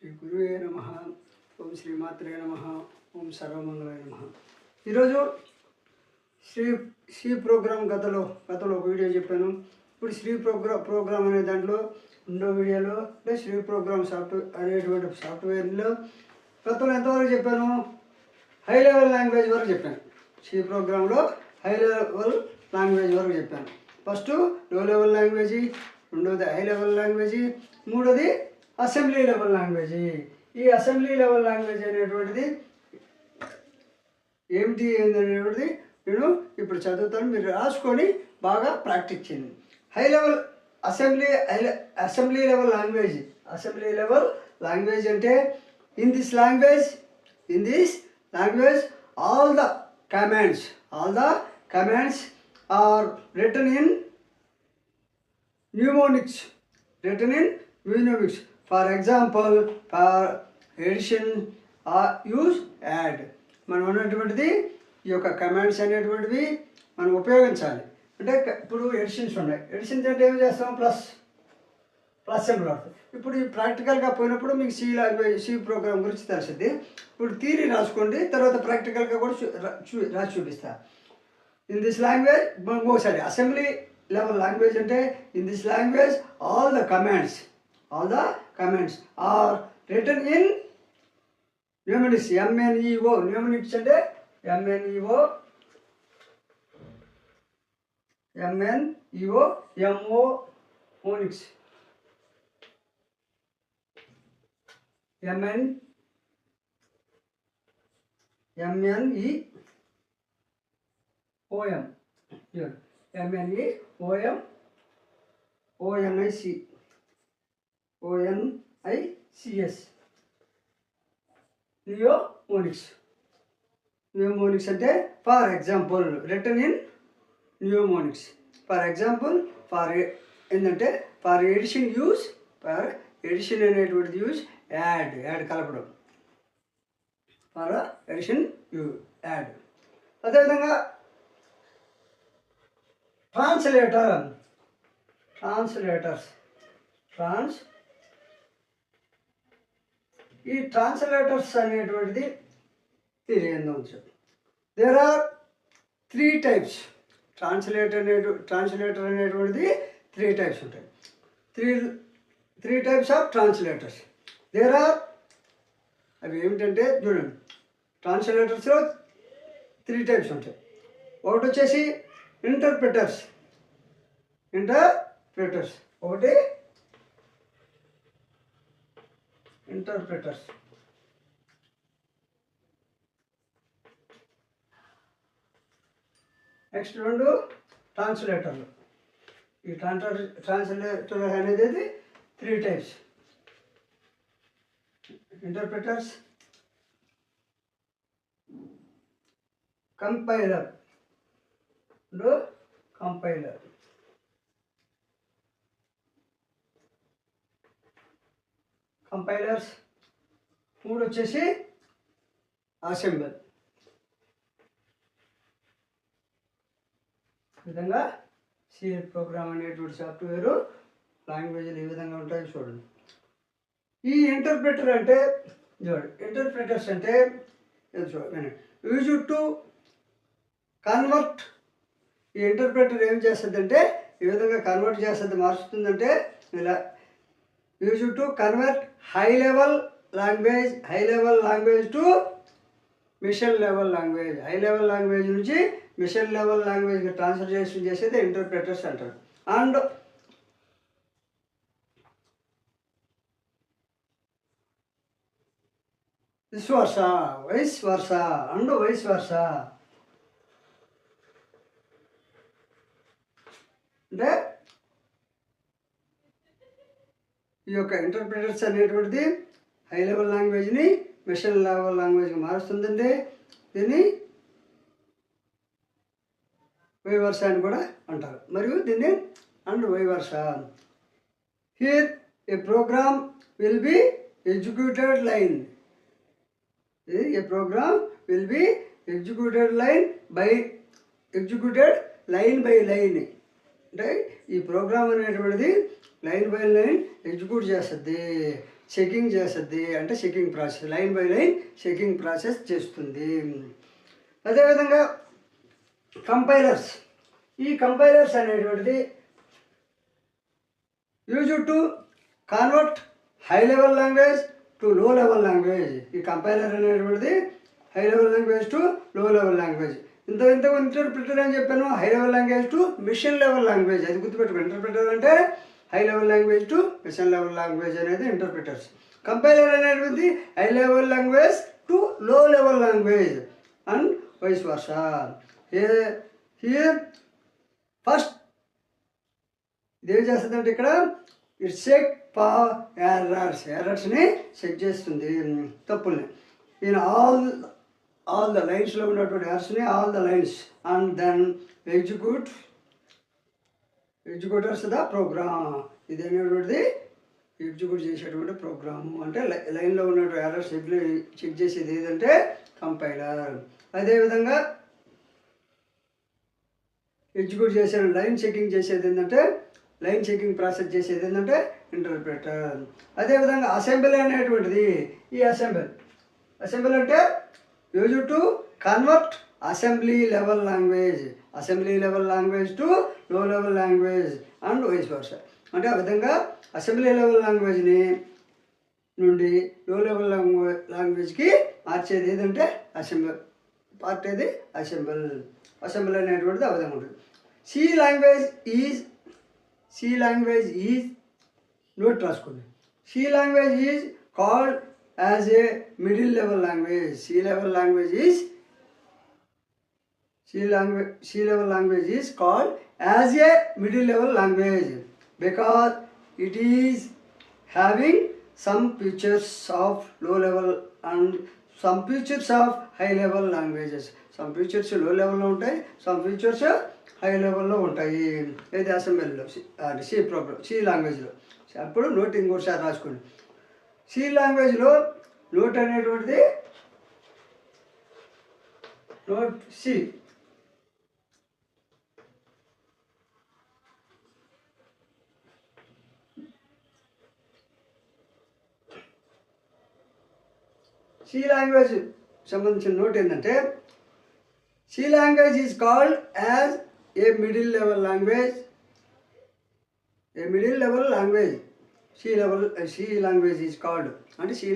శ్రీ గురువే నమ. ఓం శ్రీమాత్రే నమ. ఓం సర్వమంగళాయ నమ. ఈరోజు శ్రీ ప్రోగ్రామ్ గతంలో ఒక వీడియో చెప్పాను. ఇప్పుడు శ్రీ ప్రోగ్రామ్ అనే దాంట్లో రెండో వీడియోలో అంటే శ్రీ ప్రోగ్రామ్ సాఫ్ట్వేర్ అనేటువంటి సాఫ్ట్వేర్లో గతంలో ఎంతవరకు చెప్పాను? హై లెవెల్ లాంగ్వేజ్ వరకు చెప్పాను. శ్రీ ప్రోగ్రాంలో హై లెవెల్ లాంగ్వేజ్ వరకు చెప్పాను. ఫస్ట్ లో లెవెల్ లాంగ్వేజ్, రెండోది హై లెవెల్ లాంగ్వేజ్, మూడోది అసెంబ్లీ లెవెల్ లాంగ్వేజ్. ఈ అసెంబ్లీ లెవెల్ లాంగ్వేజ్ అనేటువంటిది ఏమిటి అనేటువంటిది నేను ఇప్పుడు చదువుతాను, మీరు రాసుకొని బాగా ప్రాక్టీస్ చేయండి. High level assembly level language అంటే in this language all the commands are written in mnemonics. For example, for addition use add. మనం ఉన్నటువంటిది ఈ యొక్క కమాండ్స్ అనేటువంటివి మనం ఉపయోగించాలి. అంటే ఇప్పుడు ఎడిషన్స్ ఉన్నాయి. ఎడిషన్స్ అంటే ఏం చేస్తాం? ప్లస్ సింబల్ అవుతుంది. ఇప్పుడు ఈ ప్రాక్టికల్గా పోయినప్పుడు మీకు సి ప్రోగ్రామ్ గురించి తెలిసింది. ఇప్పుడు థియరీ రాసుకోండి, తర్వాత ప్రాక్టికల్గా కూడా రాసి చూపిస్తా. ఇన్ దిస్ లాంగ్వేజ్ ఇంకోసారి అసెంబ్లీ లెవెల్ లాంగ్వేజ్ అంటే in this language all the commands are written in mnemonics. mnemonics అంటే mnemonics. Mnemonics అంటే for example written in mnemonics. For example ఏంటంటే ఫర్ ఎడిషన్ అనేటువంటిది యూజ్ యాడ్ కలపడం. For addition add. అదేవిధంగా ఈ translators అనేటువంటిది తెలియదు. There are 3 types. ట్రాన్స్లేటర్ అనేటువంటిది 3 types ఉంటాయి. 3 types of translators there are. అవి ఏమిటంటే చూడండి, ట్రాన్స్లేటర్స్లో 3 types ఉంటాయి. ఒకటి వచ్చేసి ఇంటర్ప్రిటర్స్. ఒకటి ఇంటర్ప్రిటర్స్. నెక్స్ట్ 2 ట్రాన్స్లేటర్లు. ఈ ట్రాన్స్లేటర్ అనేది 3 types. Interpreters, compilers. మూడు వచ్చేసి అసెంబుల్. ఈ విధంగా సి ప్రోగ్రామ్ అనేటువంటి సాఫ్ట్వేర్ లాంగ్వేజ్లు ఏ విధంగా ఉంటాయో చూడండి. ఈ ఇంటర్ప్రిటర్స్ అంటే యూజ్ టు కన్వర్ట్. ఈ ఇంటర్ప్రిటర్ ఏం చేస్తుందంటే ఈ విధంగా కన్వర్ట్ చేస్తుంది, మారుస్తుందంటే ఇలా use to convert high level language to machine level language. High level language నుంచి మిషన్ లెవెల్ లాంగ్వేజ్కి ట్రాన్స్లేషన్ చేసేది ఇంటర్ప్రిటర్స్ అంటారు. And vice versa. అంటే ఈ యొక్క ఇంటర్ప్రిటర్స్ అనేటువంటిది హై లెవెల్ లాంగ్వేజ్ని మిషన్ లెవెల్ లాంగ్వేజ్కి మారుస్తుందండి. దీన్ని వైవర్స అని కూడా అంటారు, మరియు దీన్ని vice versa. Here a program will be executed line. A program will be executed line by line. అంటే ఈ ప్రోగ్రామ్ అనేటువంటిది లైన్ బై లైన్ ఎగ్జిక్యూట్ చేస్తుంది, చెకింగ్ చేస్తుంది. అంటే checking process, line by line checking process చేస్తుంది. అదేవిధంగా కంపైలర్స్, ఈ కంపైలర్స్ అనేటువంటిది use to convert high level language to low level language. ఈ కంపైలర్ అనేటువంటిది high level language to low level language. ఇంత ఇంటర్ప్రిటర్ అని చెప్పాను, high level language to machine level language. అది గుర్తుపెట్టుకో, ఇంటర్ప్రిటర్ అంటే high level language to machine level language అనేది interpreters. Compiler అనేటువంటిది high level language to low level language and vice versa. Here first ఇదేం చేస్తుందంటే ఇక్కడ ఇట్స్ చెక్ ఫర్ ఎర్రర్స్ని check చేస్తుంది, తప్పుల్ని. ఇన్ ఆల్ ద లైన్స్లో ఉన్నటువంటి ఎర్రర్స్ని, all the lines, and then executors the program. ఇది అనేటువంటిది ఎగ్జిక్యూట్ చేసేటువంటి ప్రోగ్రాము. అంటే లైన్లో ఉన్నటువంటి ఎర్రర్స్ చెక్ చేసేది ఏదంటే కంపైలర్. అదేవిధంగా ఎగ్జిక్యూట్ చేసే లైన్ చెకింగ్ చేసేది ఏంటంటే, లైన్ చెకింగ్ ప్రాసెస్ చేసేది ఏంటంటే ఇంటర్ప్రిటర్. అదేవిధంగా అసెంబ్లీ అనేటువంటిది, ఈ అసెంబ్లీ అంటే use to convert assembly level language to low level language and vice versa. అంటే ఆ విధంగా అసెంబ్లీ లెవెల్ లాంగ్వేజ్ని నుండి లో లెవెల్ లాంగ్వేజ్కి మార్చేది ఏదంటే అసెంబ్లీ పార్ట్. ఏది అసెంబ్లీ అనేటువంటిది ఆ విధంగా ఉంటుంది. సి లాంగ్వేజ్ ఈజ్ నోట్ రాసుకోండి. C language is called as a middle level language. C level language is called as a middle level language because it is having some features of low level and some features of high level languages. Some features low level లో ఉంటాయి, some features high లెవెల్లో ఉంటాయి. ఏది అసెంబ్లీలో, C లాంగ్వేజ్లో. అప్పుడు note ఇంకోసారి రాసుకోండి. సి లాంగ్వేజ్లో నోట్ అనేటువంటిది నోట్ సి. సి లాంగ్వేజ్ సంబంధించిన నోట్ ఏంటంటే, C language is called as a middle level language. C language is called అంటే సి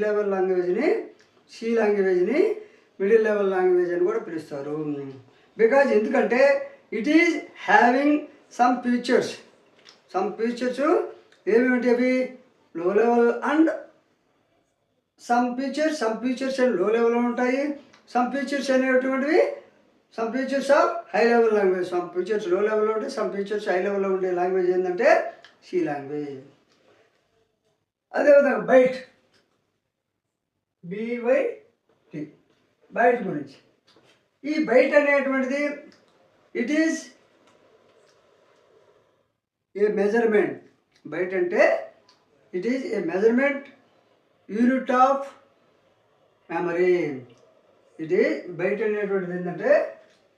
లాంగ్వేజ్ని మిడిల్ లెవెల్ లాంగ్వేజ్ అని కూడా పిలుస్తారు. బికాజ్ ఎందుకంటే it is having some features ఏమిటి అవి, low level and some features and low లెవెల్లో ఉంటాయి. సమ్ ఫీచర్స్ అనేటువంటివి some features of high level language. Some features low లెవెల్లో ఉంటాయి, సమ్ ఫీచర్స్ హై లెవెల్లో ఉండే లాంగ్వేజ్ ఏంటంటే సి లాంగ్వేజ్. అదేవిధంగా బైట్, BYT, బైట్ గురించి. ఈ బైట్ అనేటువంటిది it is a measurement. Byte అంటే it is a measurement unit of memory. ఇది బైట్ అనేటువంటిది ఏంటంటే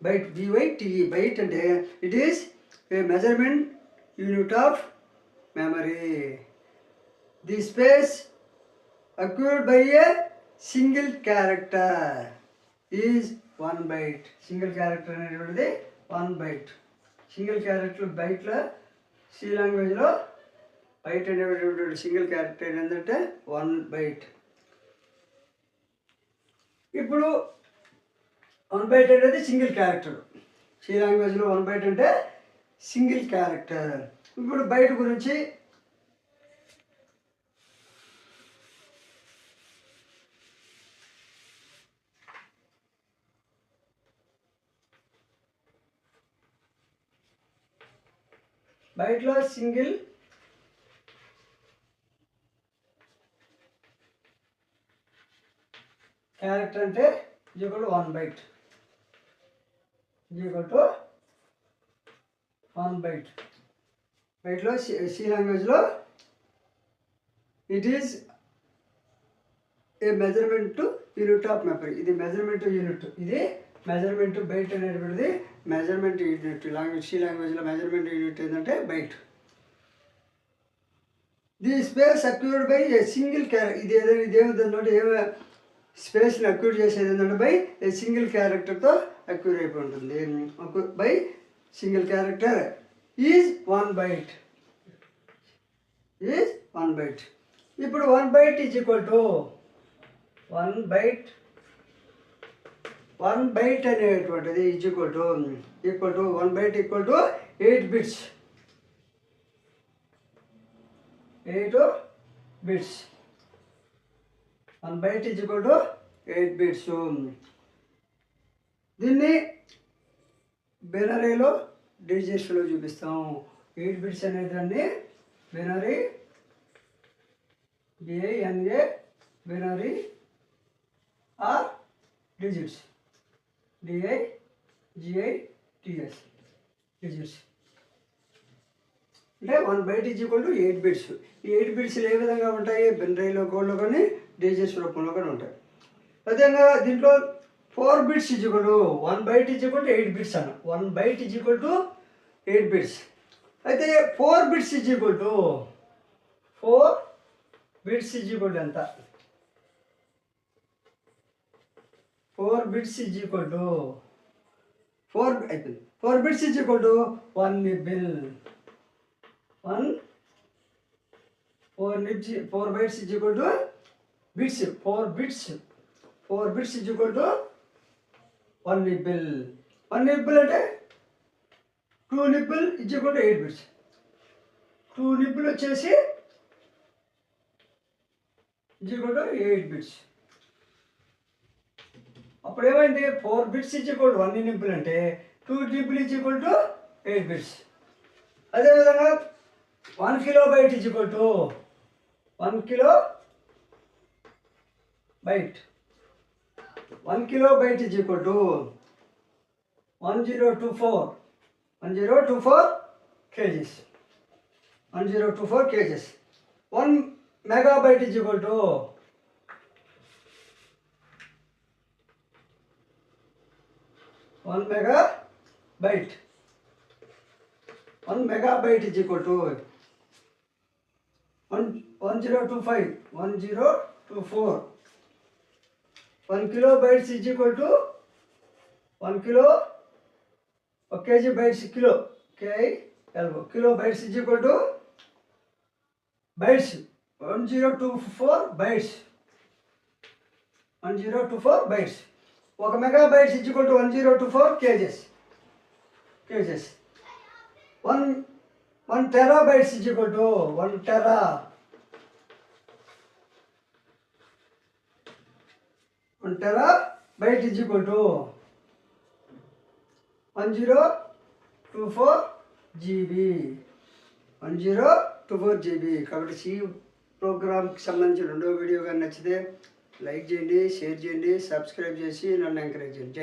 బైట్, BYT, బైట్ అంటే it is a measurement unit of memory. The space occurred by a single character is 1 byte. Single character అనేటువంటిది 1 byte. Single character బైట్లో, C లాంగ్వేజ్లో byte అనేటువంటి single character ఏంటంటే 1 byte. ఇప్పుడు 1 byte అనేది సింగిల్ క్యారెక్టర్. సి లాంగ్వేజ్లో 1 byte అంటే single character. ఇప్పుడు బైట్ గురించి బైట్లో సింగిల్ క్యారెక్టర్ అంటే ఈక్వల్ టు 1 byte. బైట్లో సి లాంగ్వేజ్లో it is a measurement unit of memory. ఇది మెజర్మెంట్ యూనిట్, ఇది మెజర్మెంట్. బైట్ అనేటువంటిది మెజర్మెంట్ యూనిట్. సి లాంగ్వేజ్లో మెజర్మెంట్ యూనిట్ ఏంటంటే byte. The space occurred by a single ఇది ఏదైనా ఇదేమిటంటే ఏమైనా స్పేస్ని అక్యూర్ చేసేది ఏంటంటే బై ఏ సింగిల్ క్యారెక్టర్తో అక్యూర్ అయిపోయి ఉంటుంది. By single character is 1 byte. Is 1 byte. ఇప్పుడు 1 byte is equal to 1 byte. 1 byte అనేటువంటిది is equal to 1 byte equal to 8 bits. 8 bits. 1 byte is equal to 8 bits. దీన్ని బైనరీలో డిజిట్స్లో చూపిస్తాం. 8 బిట్స్ అనే దాన్ని binary BINA binary or digits DIGITS digits. అంటే 1 byte is equal to 8 bits. ఈ 8 bits ఏ విధంగా ఉంటాయి? బైనరీలో కోడ్లో కానీ డిజిట్స్ రూపంలో కానీ ఉంటాయి. అదేవిధంగా దీంట్లో 4 bits is equal to 1 byte is equal to 8 bits అన్న. 1 byte is equal to 8 bits. అయితే 4 bits is equal to 4 bits is equal to ఎంత? 4 బిట్స్ ఈజ్ ఈక్వల్ టు 4 అయిపోయింది. 4 bits is equal to 1 nibble. 4 bytes is equal to bits. 4 bits is equal to 1 nibble. 1 nibble అంటే 2 nibble is equal to 8 bits. 2 నిబ్బిల్ వచ్చేసి is equal to 8 bits. అప్పుడు ఏమైంది? 4 bits is equal to 1 nibble అంటే 2 nibble is equal to 8 bits. అదేవిధంగా 1 kilobyte is equal to 1 kilobyte. 1 kilobyte is equal to 1024 kgs. 1024 kgs. 1 megabyte is equal to 1 megabyte. 1 megabyte is equal to 1024. 1 kilobytes is equal to 1 kilo. kg bytes kilo. Kilobytes is equal to bytes. 1024 bytes. 1024 bytes. 1 megabytes is equal to 1024 kgs. 1 terabytes is equal to 1 tera. 1 terabyte is equal to 1024 GB. 1024 GB. కాబట్టి C ప్రోగ్రామ్కి సంబంధించిన రెండో video కానీ నచ్చితే like చేయండి, share చేయండి, subscribe చేసి నన్ను ఎంకరేజ్ చేయండి.